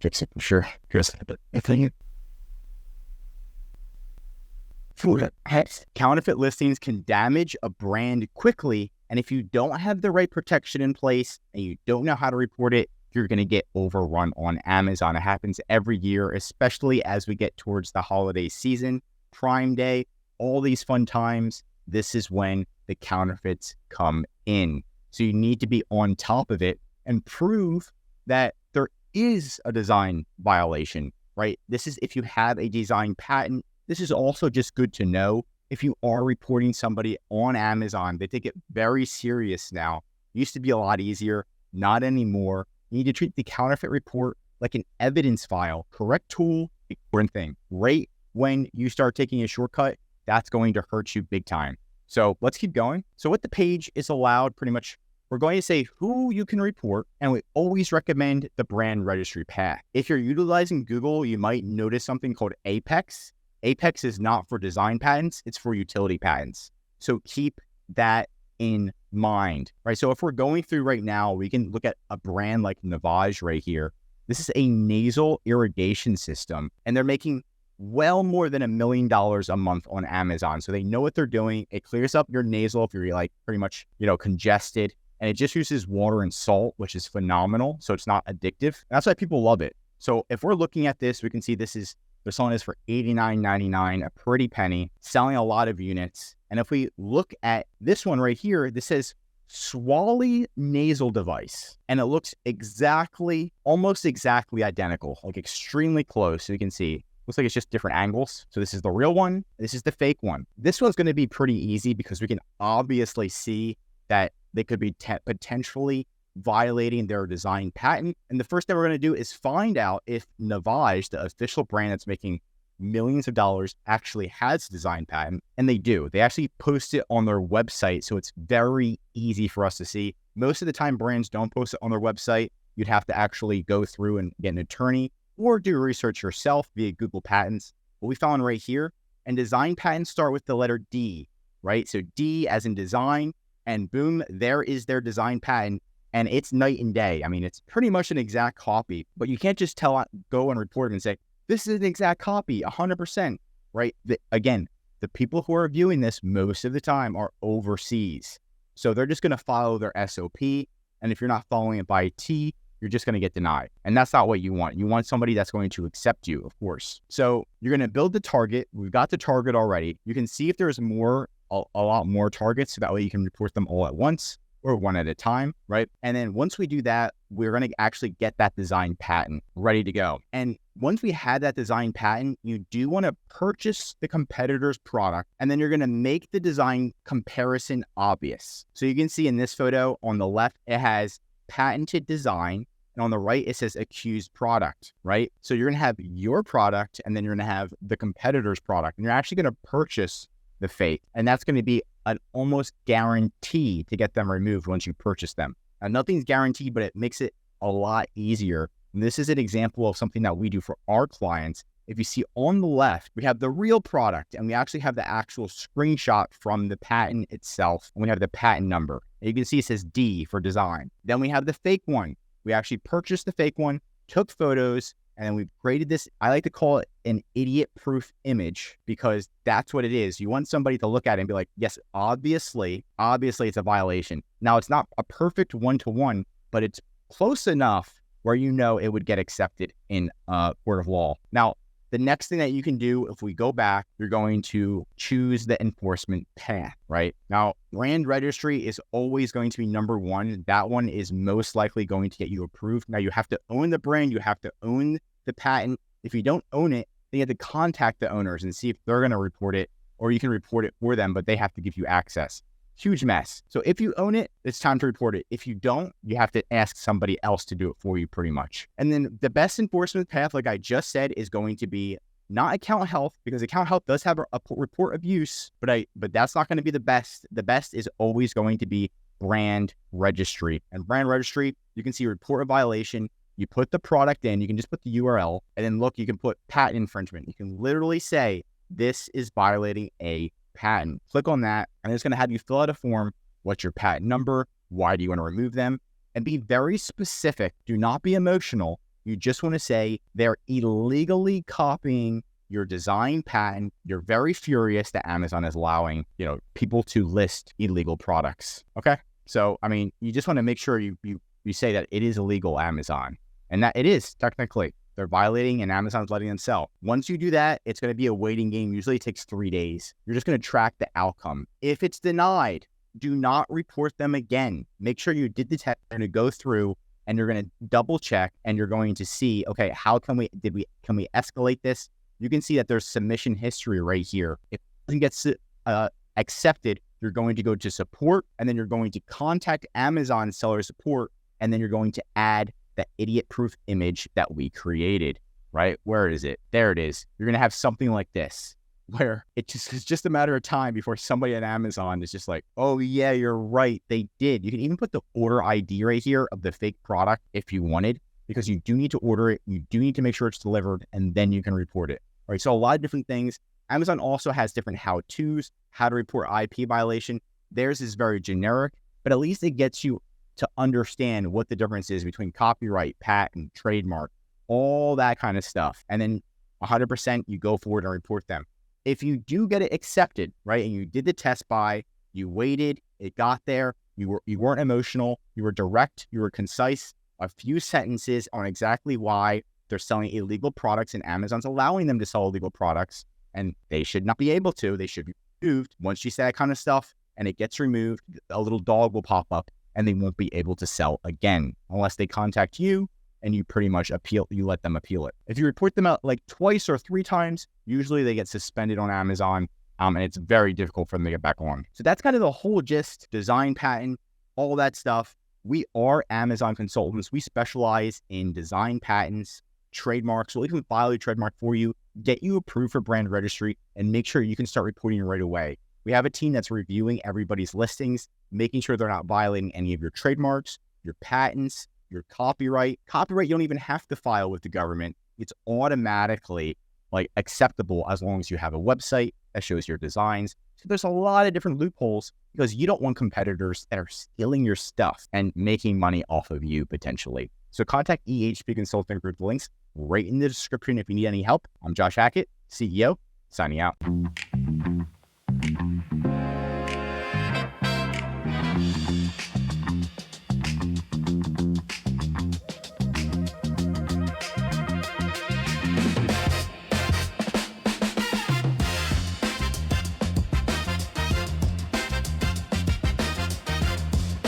fix it for sure. Here's the thing. Counterfeit listings can damage a brand quickly, and if you don't have the right protection in place and you don't know how to report it, you're going to get overrun on Amazon. It happens every year, especially as we get towards the holiday season, Prime Day, all these fun times. This is when the counterfeits come in. So you need to be on top of it and prove that there is a design violation, right? This is if you have a design patent. This is also just good to know if you are reporting somebody on Amazon. They take it very serious now. It used to be a lot easier, not anymore. You need to treat the counterfeit report like an evidence file. Correct tool, important thing. Right when you start taking a shortcut, that's going to hurt you big time. So let's keep going. So what the page is allowed, pretty much, we're going to say who you can report, and we always recommend the brand registry path. If you're utilizing Google, you might notice something called Apex. Apex is not for design patents, it's for utility patents. So keep that in mind, right? So if we're going through right now, we can look at a brand like Navage right here. This is a nasal irrigation system, and they're making well more than $1 million a month on Amazon. So they know what they're doing. It clears up your nasal if you're like pretty much, congested, and it just uses water and salt, which is phenomenal. So it's not addictive. That's why people love it. So if we're looking at this, we can see they're selling this for $89.99, a pretty penny, selling a lot of units. And if we look at this one right here, this says Swally nasal device, and it looks almost exactly identical, like extremely close. So you can see, looks like it's just different angles. So this is the real one. This is the fake one. This one's going to be pretty easy because we can obviously see that they could be potentially violating their design patent. And the first thing we're going to do is find out if Navage, the official brand that's making millions of dollars, actually has a design patent. And they do. They actually post it on their website. So it's very easy for us to see. Most of the time, brands don't post it on their website. You'd have to actually go through and get an attorney or do research yourself via Google Patents. What we found right here, and design patents start with the letter D, right? So D as in design, and boom, there is their design patent. And it's night and day. I mean, it's pretty much an exact copy, but you can't just go and report it and say, this is an exact copy, 100%, right? Again, the people who are viewing this most of the time are overseas. So they're just going to follow their SOP. And if you're not following it by T, you're just going to get denied. And that's not what you want. You want somebody that's going to accept you, of course. So you're going to build the target. We've got the target already. You can see if there's a lot more targets, so that way you can report them all at once or one at a time, right? And then once we do that, we're going to actually get that design patent ready to go. And once we have that design patent, you do want to purchase the competitor's product, and then you're going to make the design comparison obvious. So you can see in this photo on the left, it has patented design, and on the right, it says accused product, right? So you're going to have your product, and then you're going to have the competitor's product, and you're actually going to purchase the fake, and that's going to be an almost guarantee to get them removed once you purchase them. Now, nothing's guaranteed, but it makes it a lot easier. And this is an example of something that we do for our clients. If you see on the left, we have the real product, and we actually have the actual screenshot from the patent itself, and we have the patent number. And you can see it says D for design. Then we have the fake one. We actually purchased the fake one, took photos, and then we've created this, I like to call it an idiot-proof image, because that's what it is. You want somebody to look at it and be like, yes, obviously it's a violation. Now, it's not a perfect one-to-one, but it's close enough where it would get accepted in a court of law. Now, the next thing that you can do, if we go back, you're going to choose the enforcement path, right? Now, Brand Registry is always going to be number one. That one is most likely going to get you approved. Now, you have to own the brand. You have to own the patent. If you don't own it, then you have to contact the owners and see if they're going to report it, or you can report it for them, but they have to give you access. Huge mess. So if you own it, it's time to report it. If you don't, you have to ask somebody else to do it for you pretty much. And then the best enforcement path, like I just said, is going to be not account health, because account health does have a report of use, but that's not going to be the best. The best is always going to be Brand Registry. And Brand Registry, you can see report a violation. You put the product in, you can just put the URL, and then look, you can put patent infringement. You can literally say, this is violating a patent. Click on that, and it's going to have you fill out a form. What's your patent number? Why do you want to remove them? And be very specific. Do not be emotional. You just want to say they're illegally copying your design patent. You're very furious that Amazon is allowing, people to list illegal products. Okay. So, I mean, you just want to make sure you say that it is illegal, Amazon, and that it is technically. They're violating and Amazon's letting them sell. Once you do that, it's going to be a waiting game. Usually it takes 3 days. You're just going to track the outcome. If it's denied, do not report them again. Make sure you did the test. You're going to go through and you're going to double check and you're going to see, okay, how can we escalate this? You can see that there's submission history right here. If it gets accepted, you're going to go to support and then you're going to contact Amazon seller support and then you're going to add that idiot proof image that we created, right? Where is it? There it is. You're going to have something like this where it's just a matter of time before somebody at Amazon is just like, oh yeah, you're right. They did. You can even put the order ID right here of the fake product if you wanted, because you do need to order it. You do need to make sure it's delivered and then you can report it. All right. So a lot of different things. Amazon also has different how-tos, how to report IP violation. Theirs is very generic, but at least it gets you to understand what the difference is between copyright, patent, trademark, all that kind of stuff. And then 100% you go forward and report them. If you do get it accepted, right, and you did the test buy, you waited, it got there, you weren't emotional, you were direct, you were concise, a few sentences on exactly why they're selling illegal products and Amazon's allowing them to sell illegal products, and they should not be able to. They should be removed. Once you say that kind of stuff and it gets removed, a little dog will pop up and they won't be able to sell again unless they contact you and you pretty much you let them appeal it. If you report them out like twice or 3 times, usually they get suspended on Amazon, and it's very difficult for them to get back on. So that's kind of the whole gist, design patent, all that stuff. We are Amazon consultants. We specialize in design patents, trademarks. We'll even file a trademark for you, get you approved for Brand Registry, and make sure you can start reporting right away. We have a team that's reviewing everybody's listings, making sure they're not violating any of your trademarks, your patents, your copyright. Copyright, you don't even have to file with the government. It's automatically acceptable as long as you have a website that shows your designs. So there's a lot of different loopholes because you don't want competitors that are stealing your stuff and making money off of you potentially. So contact EHP Consulting Group. The links right in the description if you need any help. I'm Josh Hackett, CEO, signing out.